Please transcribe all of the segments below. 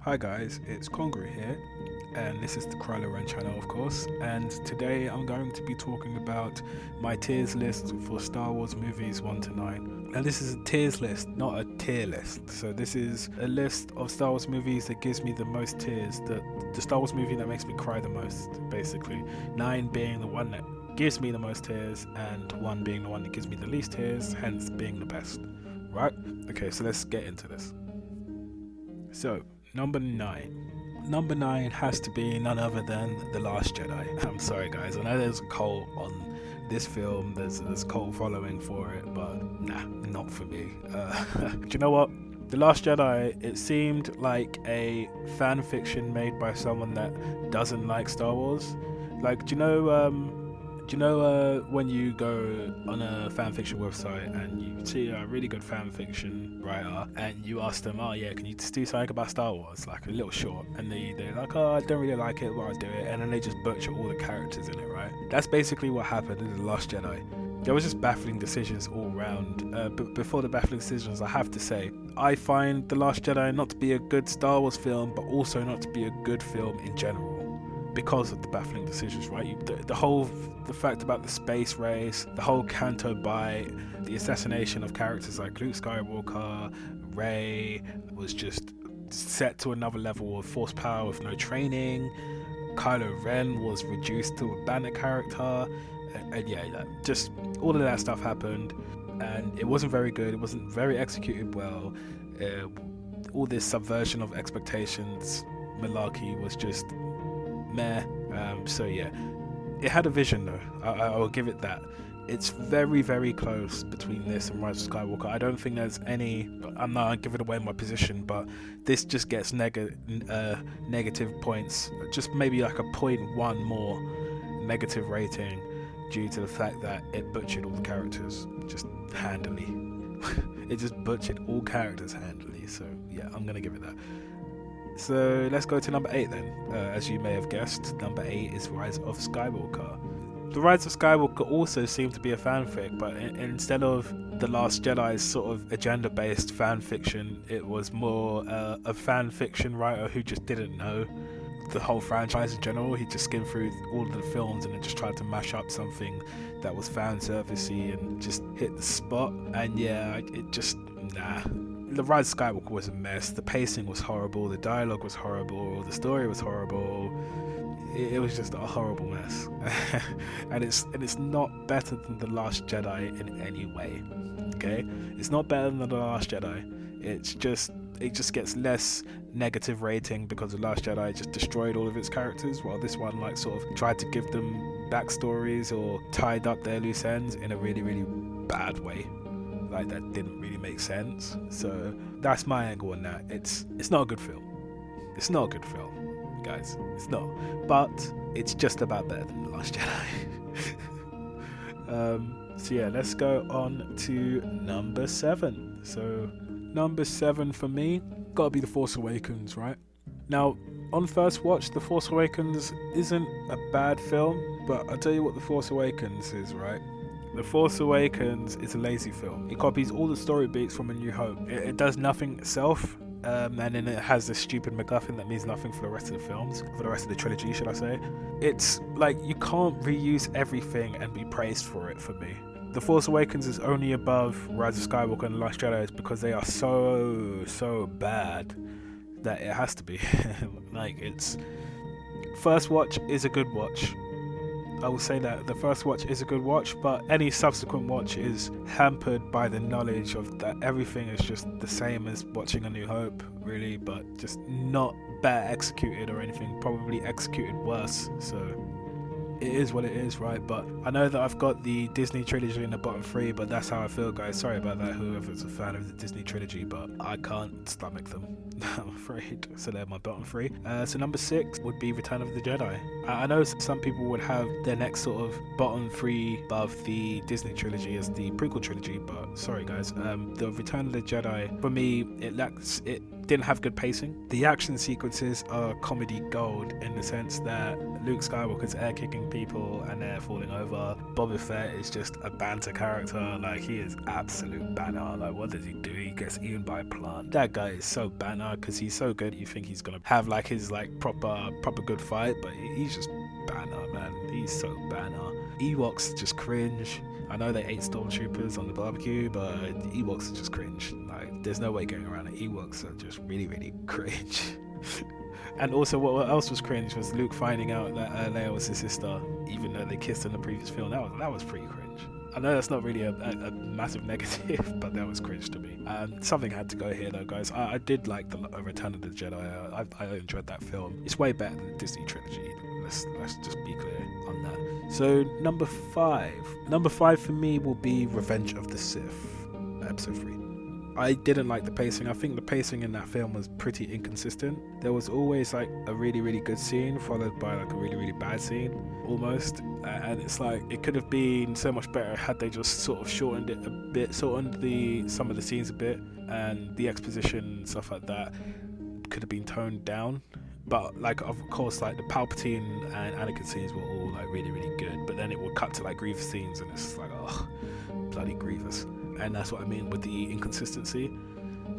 Hi guys, it's Congru here, and this is the Crylo Ren channel, of course. And today I'm going to be talking about my tiers list for Star Wars movies 1 to 9. And this is a tiers list, not a tier list. So this is a list of Star Wars movies that gives me the most tears, the Star Wars movie that makes me cry the most, basically. 9 being the one that gives me the most tears, and 1 being the one that gives me the least tears, hence being the best. Right? Okay, so let's get into this. So, Number 9. Number 9 has to be none other than The Last Jedi. I'm sorry guys, I know there's a cult on this film, there's a cult following for it, but nah, not for me. Do you know what? The Last Jedi, it seemed like a fan fiction made by someone that doesn't like Star Wars. Like, do you know when you go on a fanfiction website and you see a really good fanfiction writer and you ask them, oh yeah, can you just do something about Star Wars, like a little short, and they're like, oh, I don't really like it, but I'll do it, and then they just butcher all the characters in it, right? That's basically what happened in The Last Jedi. There was just baffling decisions all around, but before the baffling decisions, I have to say, I find The Last Jedi not to be a good Star Wars film, but also not to be a good film in general, because of the baffling decisions, right? The fact about the space race, the whole Canto Bight, the assassination of characters like Luke Skywalker, Rey was just set to another level of force power with no training. Kylo Ren was reduced to a bandit character, and yeah, just all of that stuff happened, and it wasn't very good. It wasn't very executed well. All this subversion of expectations, malarkey was just meh. So yeah, it had a vision though. I will give it that. It's very, very close between this and Rise of Skywalker. I don't think there's any. I'm not giving away my position, but this just gets negative points. Just maybe like a 0.1 more negative rating due to the fact that it butchered all the characters just handily. It just butchered all characters handily. So yeah, I'm gonna give it that. So let's go to number 8 then. As you may have guessed, number 8 is Rise of Skywalker. The Rise of Skywalker also seemed to be a fanfic, but instead of The Last Jedi's sort of agenda-based fanfiction, it was more a fanfiction writer who just didn't know the whole franchise in general. He just skimmed through all of the films and then just tried to mash up something that was fan servicey and just hit the spot. And yeah, it just, nah. The Rise of Skywalker was a mess. The pacing was horrible, the dialogue was horrible, the story was horrible. It was just a horrible mess. and it's not better than The Last Jedi in any way. Okay? It's not better than The Last Jedi. It just gets less negative rating because The Last Jedi just destroyed all of its characters, while this one like sort of tried to give them backstories or tied up their loose ends in a really, really bad way. Like that didn't really make sense. So that's my angle on that. It's not a good film. It's not a good film, guys. It's not. But it's just about better than The Last Jedi. So yeah, let's go on to number 7. So number 7 for me, gotta be The Force Awakens, right? Now, on first watch, The Force Awakens isn't a bad film, but I'll tell you what The Force Awakens is, right? The Force Awakens is a lazy film. It copies all the story beats from A New Hope. It does nothing itself, and then it has this stupid MacGuffin that means nothing for the rest of the films, for the rest of the trilogy, should I say. It's like you can't reuse everything and be praised for it for me. The Force Awakens is only above Rise of Skywalker and The Last Jedi because they are so bad that it has to be. Like, it's... First watch is a good watch. I will say that the first watch is a good watch, but any subsequent watch is hampered by the knowledge of that everything is just the same as watching A New Hope, really, but just not better executed or anything, probably executed worse. So it is what it is, right? But I know that I've got the Disney trilogy in the bottom 3, but that's how I feel, guys. Sorry about that, whoever's a fan of the Disney trilogy, but I can't stomach them, I'm afraid. So they're my bottom 3. So number 6 would be Return of the Jedi. I know some people would have their next sort of bottom 3 above the Disney trilogy as the prequel trilogy, but sorry guys, the Return of the Jedi, for me, didn't have good pacing. The action sequences are comedy gold in the sense that Luke Skywalker's air kicking people and they're falling over. Boba Fett is just a banter character. Like, he is absolute banner. Like, what does he do? He gets eaten by a plant. That guy is so banner because he's so good. You think he's gonna have like his like proper good fight, but he's just banner, man. He's so banner. Ewoks just cringe. I know they ate stormtroopers on the barbecue, but Ewoks are just cringe. Like, there's no way going around it. Ewoks are just really cringe. And also, what else was cringe was Luke finding out that Leia was his sister, even though they kissed in the previous film. That was pretty cringe. I know that's not really a massive negative, but that was cringe to me. Something had to go here though, guys. I did like the Return of the Jedi. I enjoyed that film. It's way better than the Disney trilogy. Let's just be clear on that. So number 5 for me will be Revenge of the Sith, episode 3. I didn't like the pacing. I think the pacing in that film was pretty inconsistent. There was always like a really good scene followed by like a really bad scene, almost. And it's like, it could have been so much better had they just sort of shortened it a bit, some of the scenes a bit, and the exposition and stuff like that could have been toned down. But like, of course, like the Palpatine and Anakin scenes were all like really good, but then it would cut to like Grievous scenes and it's like, oh, bloody Grievous. And that's what I mean with the inconsistency.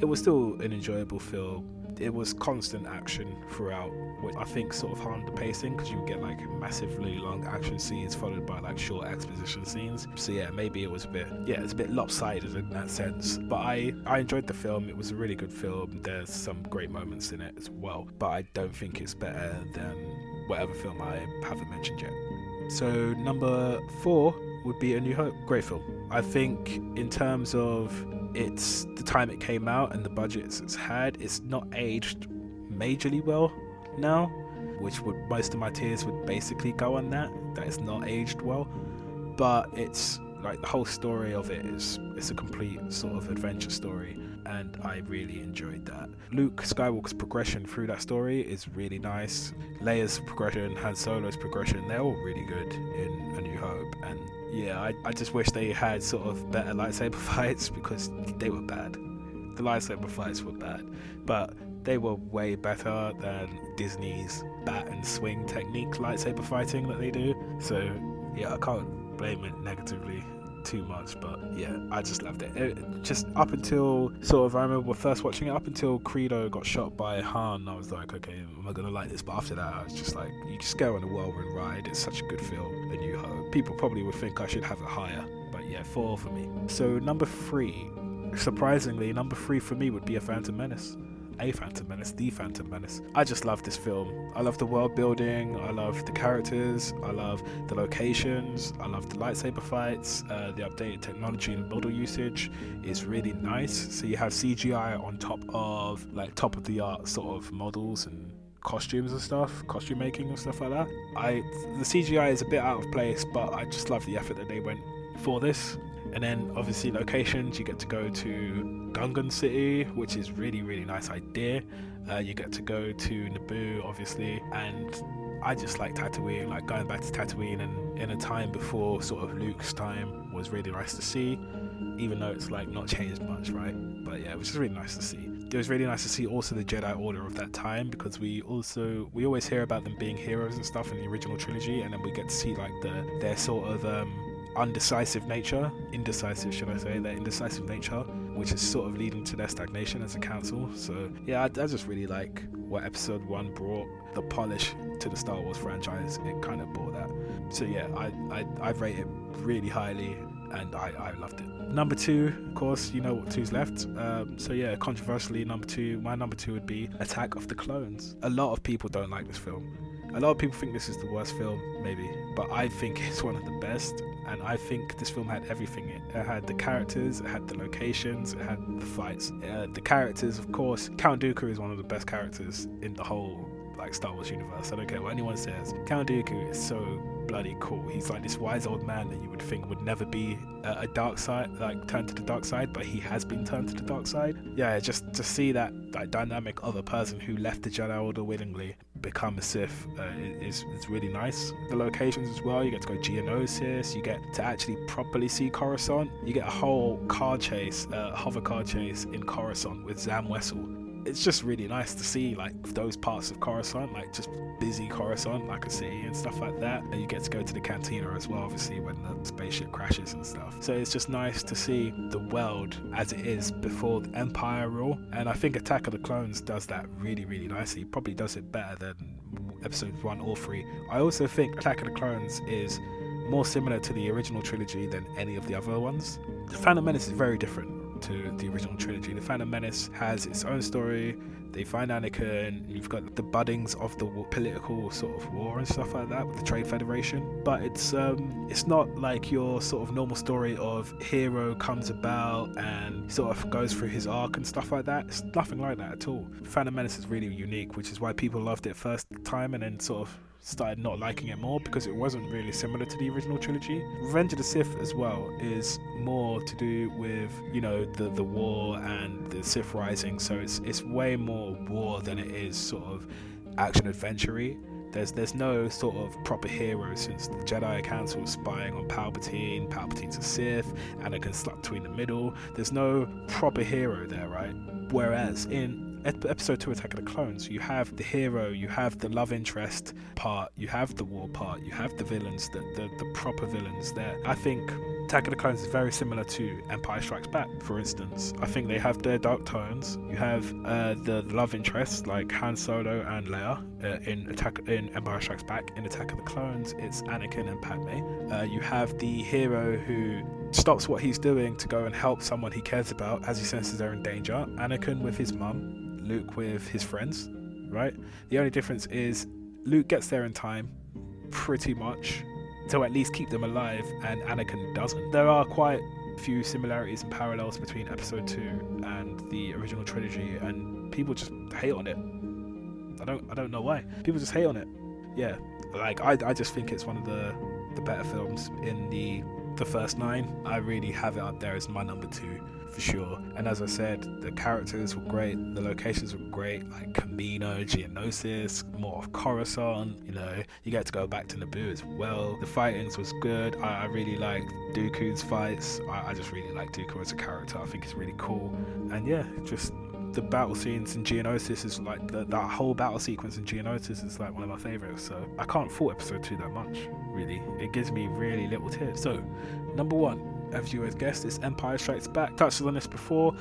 It was still an enjoyable film. It was constant action throughout, which I think sort of harmed the pacing, because you would get like massively long action scenes followed by like short exposition scenes. So yeah, maybe it's a bit lopsided in that sense. But I enjoyed the film. It was a really good film. There's some great moments in it as well, but I don't think it's better than whatever film I haven't mentioned yet. So number 4 would be A New Hope. Great film. I think in terms of it's the time it came out and the budgets it's had, it's not aged majorly well now, which would, most of my tears would basically go on that it's not aged well. But it's like the whole story of it it's a complete sort of adventure story, and I really enjoyed that. Luke Skywalker's progression through that story is really nice. Leia's progression, Han Solo's progression, they're all really good in A New Hope. And yeah, I just wish they had sort of better lightsaber fights, because they were bad. The lightsaber fights were bad, but they were way better than Disney's bat and swing technique lightsaber fighting that they do. So yeah, I can't blame it negatively too much, but yeah, I just loved it. Just up until sort of, I remember first watching it, up until Crylo got shot by Han, I was like, okay, am I gonna like this? But after that, I was just like, you just go on a whirlwind ride. It's such a good film, A New Hope. People probably would think I should have it higher, but yeah, 4 for me. So number 3, surprisingly, number 3 for me would be The Phantom Menace. I just love this film. I love the world building, I love the characters, I love the locations, I love the lightsaber fights, the updated technology and model usage is really nice. So you have CGI on top of like top of the art sort of models and costumes and stuff, costume making and stuff like that. The CGI is a bit out of place, but I just love the effort that they went for this. And then obviously locations, you get to go to Gungan City, which is really nice idea. You get to go to Naboo, obviously, and I just like Tatooine. Like going back to Tatooine and in a time before sort of Luke's time was really nice to see, even though it's like not changed much, right? But yeah, it was just really nice to see. It was really nice to see also the Jedi Order of that time, because we always hear about them being heroes and stuff in the original trilogy, and then we get to see like their sort of indecisive nature, which is sort of leading to their stagnation as a council. So yeah, I just really like what episode 1 brought, the polish to the Star Wars franchise. It kind of brought that. So yeah, I rate it really highly, and I loved it. Number 2, of course, you know what 2's left. So yeah, controversially, my number 2 would be Attack of the Clones. A lot of people don't like this film. A lot of people think this is the worst film, maybe, but I think it's one of the best, and I think this film had everything. It had the characters, it had the locations, it had the fights. The characters, of course, Count Dooku is one of the best characters in the whole like Star Wars universe. I don't care what anyone says. Count Dooku is so bloody cool. He's like this wise old man that you would think would never be a dark side, like turned to the dark side, but he has been turned to the dark side. Yeah, just to see that dynamic of a person who left the Jedi Order willingly become a Sith is really nice. The locations as well, you get to go Geonosis, you get to actually properly see Coruscant. You get a whole car chase, hover car chase in Coruscant with Zam Wessel. it's just really nice to see like those parts of Coruscant, like just busy Coruscant, like a city and stuff like that. And you get to go to the cantina as well, obviously, when the spaceship crashes and stuff. So it's just nice to see the world as it is before the Empire rule. And I think Attack of the Clones does that really, really nicely. Probably does it better than episodes 1 or 3. I also think Attack of the Clones is more similar to the original trilogy than any of the other ones. The Phantom Menace is very different to the original trilogy. The Phantom Menace has its own story. They find Anakin, you've got the buddings of the political sort of war and stuff like that with the Trade Federation, but it's not like your sort of normal story of hero comes about and sort of goes through his arc and stuff like that. It's nothing like that at all. Phantom Menace is really unique, which is why people loved it first time and then sort of started not liking it more, because it wasn't really similar to the original trilogy. Revenge of the Sith as well is more to do with, you know, the war and the Sith rising, so it's way more war than it is sort of action adventure-y. There's no sort of proper hero, since the Jedi Council is spying on Palpatine's a Sith, Anakin's stuck between the middle. There's no proper hero there, right? Whereas in episode 2 Attack of the Clones, you have the hero, you have the love interest part, you have the war part, you have the villains, the proper villains there. I think Attack of the Clones is very similar to Empire Strikes Back, for instance. I think they have their dark tones. You have the love interests like Han Solo and Leia in Empire Strikes Back. In Attack of the Clones, it's Anakin and Padme. You have the hero who stops what he's doing to go and help someone he cares about as he senses they're in danger. Anakin with his mum, Luke with his friends, right? The only difference is Luke gets there in time, pretty much, to at least keep them alive, and Anakin doesn't. There are quite a few similarities and parallels between episode 2 and the original trilogy, and people just hate on it. I don't know why. People just hate on it. Yeah, like I just think it's one of the better films in the first 9. I really have it up there as my number 2 for sure. And as I said, the characters were great, the locations were great, like Kamino, Geonosis, more of Coruscant, you know, you get to go back to Naboo as well. The fightings was good. I really liked Dooku's fights. I just really like Dooku as a character. I think he's really cool. And yeah, just the battle scenes in Geonosis is like that whole battle sequence in Geonosis is like one of my favorites. So I can't fault episode 2 that much, really. It gives me really little tears. So number 1, as you always guessed, is Empire Strikes Back. Touched on this before.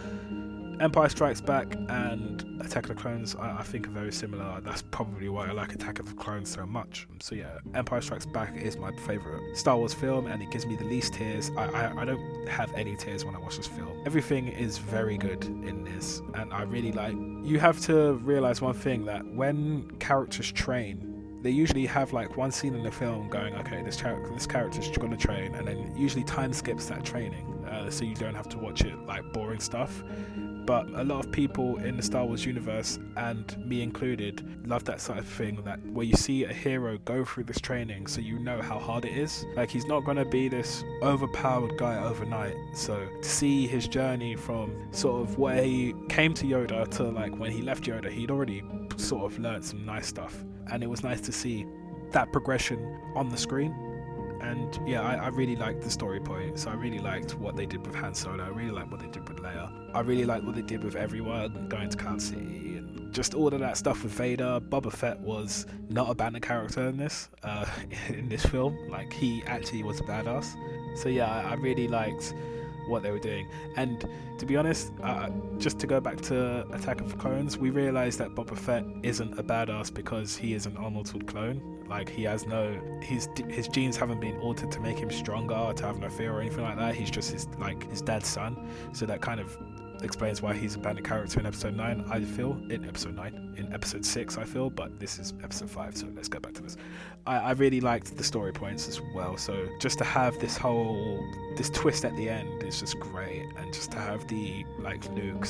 Empire Strikes Back and Attack of the Clones I think are very similar. That's probably why I like Attack of the Clones so much. So yeah, Empire Strikes Back is my favourite Star Wars film, and it gives me the least tears. I don't have any tears when I watch this film. Everything is very good in this, and I really like... You have to realise one thing, that when characters train, they usually have like one scene in the film going, okay, this character's going to train, and then usually time skips that training, so you don't have to watch it like boring stuff. But a lot of people in the Star Wars universe, and me included, love that sort of thing, that where you see a hero go through this training so you know how hard it is. Like, he's not going to be this overpowered guy overnight. So to see his journey from sort of where he came to Yoda to like when he left Yoda, he'd already sort of learned some nice stuff. And it was nice to see that progression on the screen. And yeah, I really liked the story point. So I really liked what they did with Han Solo. I really liked what they did with Leia. I really liked what they did with everyone going to Cloud City and just all of that stuff with Vader. Boba Fett was not a banner character in this film. Like, he actually was a badass. So yeah, I really liked what they were doing. And to be honest, just to go back to Attack of the Clones, we realized that Boba Fett isn't a badass because he is an unaltered clone. Like, he has no, his genes haven't been altered to make him stronger or to have no fear or anything like that. He's just his dad's son. So that kind of explains why he's a banner character in episode 9, I feel. In episode 6, I feel, but this is episode 5, so let's go back to this. I really liked the story points as well, so just to have this twist at the end is just great, and just to have the, like, Luke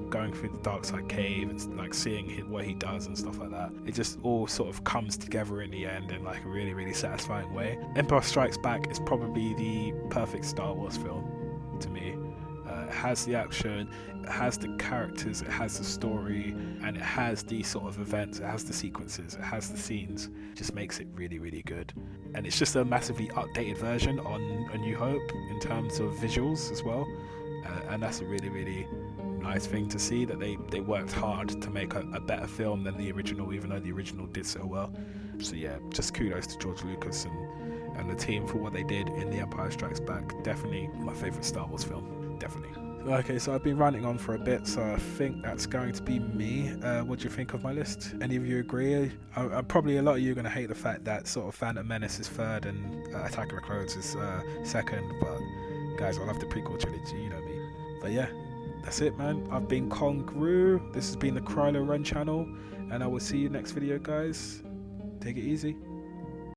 going through the dark side cave and like seeing what he does and stuff like that, it just all sort of comes together in the end in like a really, really satisfying way. Empire Strikes Back is probably the perfect Star Wars film to me. It has the action, it has the characters, it has the story, and it has the sort of events, it has the sequences, it has the scenes. It just makes it really, really good. And it's just a massively updated version on A New Hope in terms of visuals as well. And that's a really, really nice thing to see that they worked hard to make a better film than the original, even though the original did so well. So yeah, just kudos to George Lucas and the team for what they did in The Empire Strikes Back. Definitely my favourite Star Wars film, definitely. Okay, so I've been ranting on for a bit, so I think that's going to be me. What do you think of my list? Any of you agree? Probably a lot of you are going to hate the fact that sort of Phantom Menace is third and Attack of the Clones is second, but guys, I love the prequel trilogy, you know me. But yeah, that's it, man. I've been Kongru. This has been the Crylo Ren channel, and I will see you next video, guys. Take it easy.